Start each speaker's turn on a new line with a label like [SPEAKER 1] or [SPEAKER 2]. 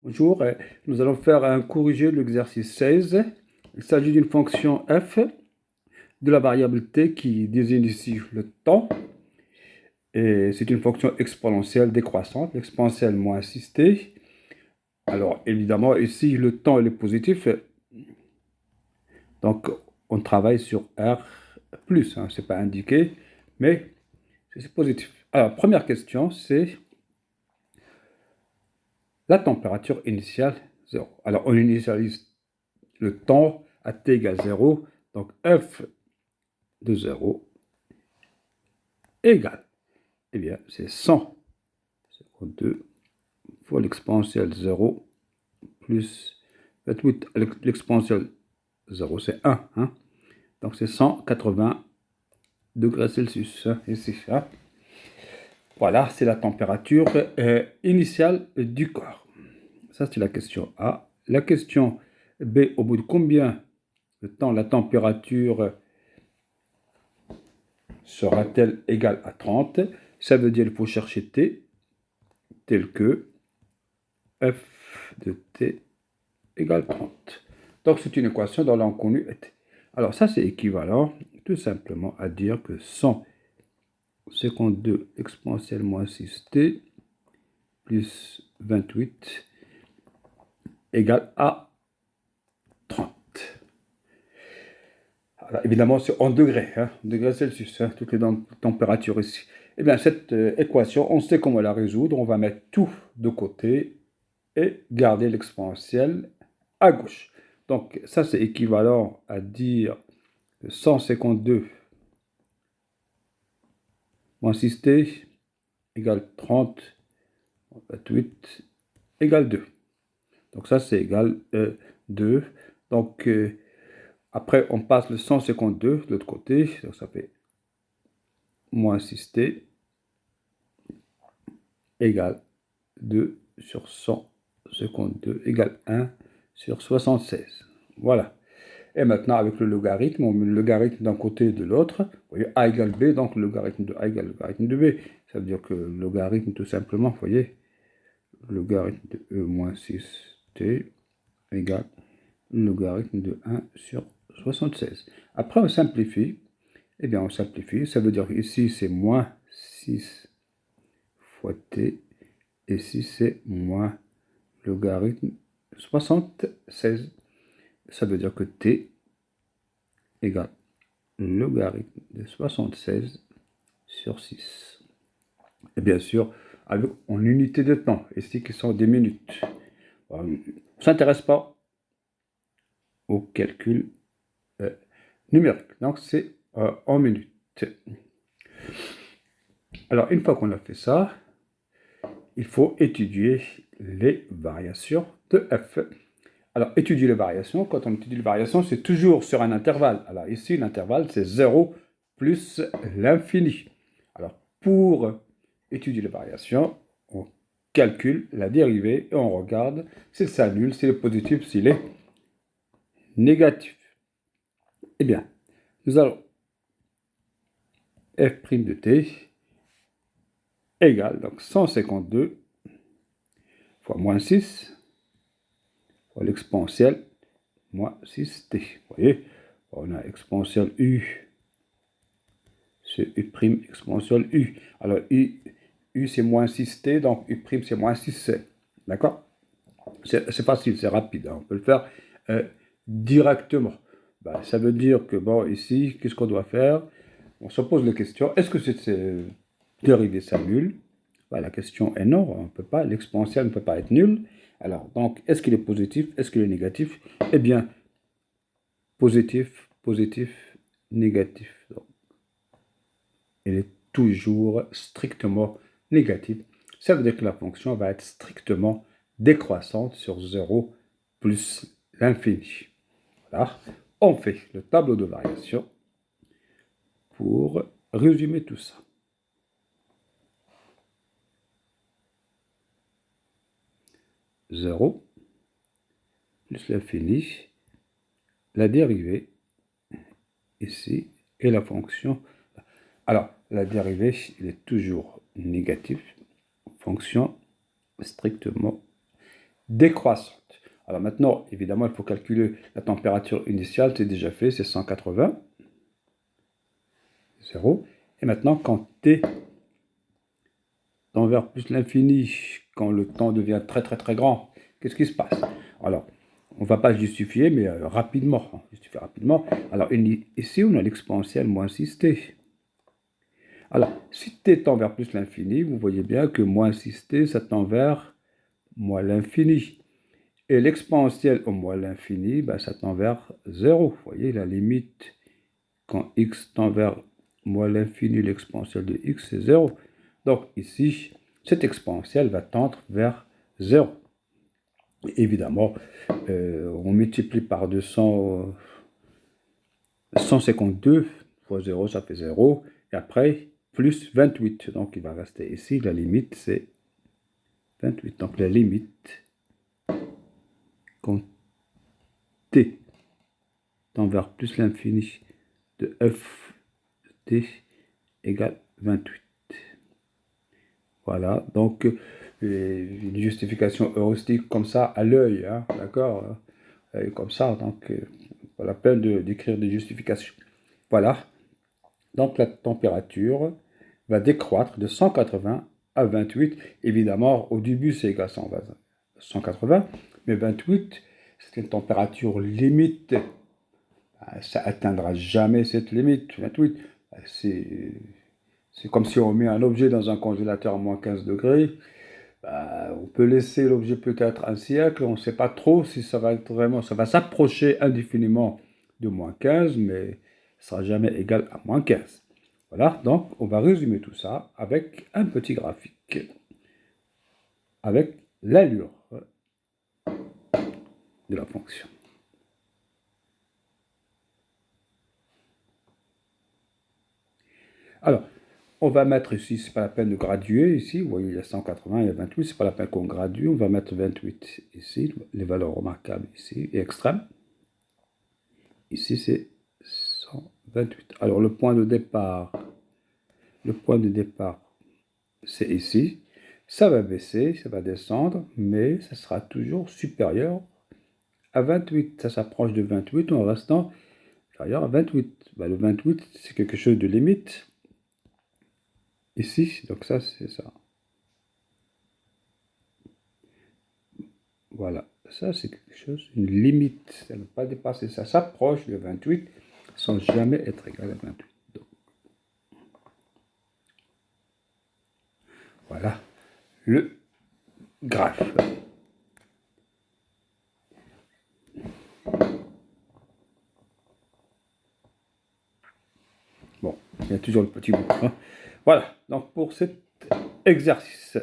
[SPEAKER 1] Bonjour, nous allons faire un corriger l'exercice 16. Il s'agit d'une fonction f de la variable t qui désigne ici le temps. Et c'est une fonction exponentielle décroissante, l'exponentielle moins 6t. Alors évidemment, ici le temps il est positif, donc on travaille sur R+, hein, ce n'est pas indiqué, mais c'est positif. Alors première question, c'est la température initiale 0. Alors on initialise le temps à t égale 0, donc f de 0 égale, eh bien, c'est 152 fois l'exponentielle 0 plus 28. L'exponentielle 0, c'est 1. Hein? Donc, c'est 180 degrés Celsius. Ici. Hein? Voilà, c'est la température initiale du corps. Ça, c'est la question A. La question B, au bout de combien de temps la température sera-t-elle égale à 30? Ça veut dire qu'il faut chercher T, tel que f de T égale 30. Donc, c'est une équation dans l'inconnu. Alors, ça, c'est équivalent tout simplement à dire que 152 exponentielle moins 6t plus 28 égale à 30. Alors, évidemment, c'est en degrés, hein, degrés Celsius, hein, toutes les températures ici. Eh bien, cette équation, on sait comment la résoudre. On va mettre tout de côté et garder l'exponentielle à gauche. Donc, ça, c'est équivalent à dire que 152 moins 6t égale 30, 28 égale 2. Donc, ça, c'est égal 2. Donc, après, on passe le 152 de l'autre côté. Donc, ça fait moins 6t égale 2 sur 152 égale 1 sur 76. Voilà. Et maintenant, avec le logarithme, on met le logarithme d'un côté et de l'autre. Vous voyez, a égale b, donc le logarithme de a égale le logarithme de b. Ça veut dire que le logarithme, tout simplement, vous voyez, le logarithme de e moins 6t égale le logarithme de 1 sur 76. Après, on simplifie. Eh bien, on simplifie. Ça veut dire qu'ici, c'est moins 6 fois t. Et ici, c'est moins logarithme 76. Ça veut dire que t égale logarithme de 76 sur 6. Et bien sûr, en unité de temps, ici qui sont des minutes. On ne s'intéresse pas au calcul numérique. Donc, c'est en minutes. Alors, une fois qu'on a fait ça, il faut étudier les variations de f. Alors, étudier les variations, quand on étudie les variations, c'est toujours sur un intervalle. Alors ici, l'intervalle, c'est 0 plus l'infini. Alors, pour étudier les variations, on calcule la dérivée et on regarde s'il s'annule, s'il est positif, s'il est négatif. Eh bien, nous allons f' de t égale donc 152 fois moins 6 fois l'exponentielle moins 6t. Vous voyez, on a exponentielle u, c'est u' exponentielle u. Alors, u c'est moins 6t, donc u' c'est moins 6c. D'accord? C'est facile, c'est rapide, hein. On peut le faire directement. Ben, ça veut dire que, bon, ici, qu'est-ce qu'on doit faire? On se pose la question, est-ce que cette dérivée s'annule? Ben, la question est non, on peut pas, l'exponentielle ne peut pas être nulle. Alors, donc, est-ce qu'il est positif? Est-ce qu'il est négatif? Eh bien, positif, positif, négatif. Donc, il est toujours strictement négatif. Ça veut dire que la fonction va être strictement décroissante sur 0 plus l'infini. Voilà. On fait le tableau de variation pour résumer tout ça. 0 plus l'infini, la dérivée ici et la fonction. Alors, la dérivée, il est toujours négatif. Fonction strictement décroissante. Alors maintenant, évidemment, il faut calculer la température initiale, c'est déjà fait, c'est 180, 0. Et maintenant, quand t tend vers plus l'infini, quand le temps devient très très très grand, qu'est-ce qui se passe? Alors, on ne va pas justifier, mais rapidement, justifier rapidement. Alors ici, on a l'exponentielle moins 6t. Alors, si t tend vers plus l'infini, vous voyez bien que moins 6t, ça tend vers moins l'infini. Et l'exponentielle au moins l'infini, ben, ça tend vers 0. Vous voyez, la limite, quand x tend vers moins l'infini, l'exponentielle de x, c'est 0. Donc ici, cette exponentielle va tendre vers 0. Et évidemment, on multiplie par 200, 152 fois 0, ça fait 0. Et après, plus 28. Donc il va rester ici, la limite, c'est 28. Donc la limite, quand t tend vers plus l'infini de f de t égale 28. Voilà, donc une justification heuristique comme ça à l'œil, hein, d'accord, comme ça, donc pas la peine d'écrire des justifications. Voilà, donc la température va décroître de 180 à 28. Évidemment, au début, c'est égal à 180, mais 28, c'est une température limite. Ça atteindra jamais cette limite. 28, c'est comme si on met un objet dans un congélateur à moins 15 degrés. On peut laisser l'objet peut-être un siècle, on ne sait pas trop si ça va être vraiment, ça va s'approcher indéfiniment de moins 15, mais ce ne sera jamais égal à moins 15. Voilà, donc on va résumer tout ça avec un petit graphique, avec l'allure de la fonction. Alors, on va mettre ici, c'est pas la peine de graduer ici, vous voyez il y a 180, il y a 28, c'est pas la peine qu'on gradue, on va mettre 28 ici, les valeurs remarquables ici, et extrêmes. Ici c'est 128. Alors le point de départ, c'est ici, ça va baisser, ça va descendre, mais ça sera toujours supérieur à 28, ça s'approche de 28 en restant inférieur à 28. Le 28 c'est quelque chose de limite, ici, donc ça c'est ça. Voilà, ça c'est quelque chose, une limite, ça ne va pas dépasser, ça s'approche de 28 sans jamais être égal à 28. Donc, voilà le graphe. Bon, il y a toujours le petit bout. Hein. Voilà, donc pour cet exercice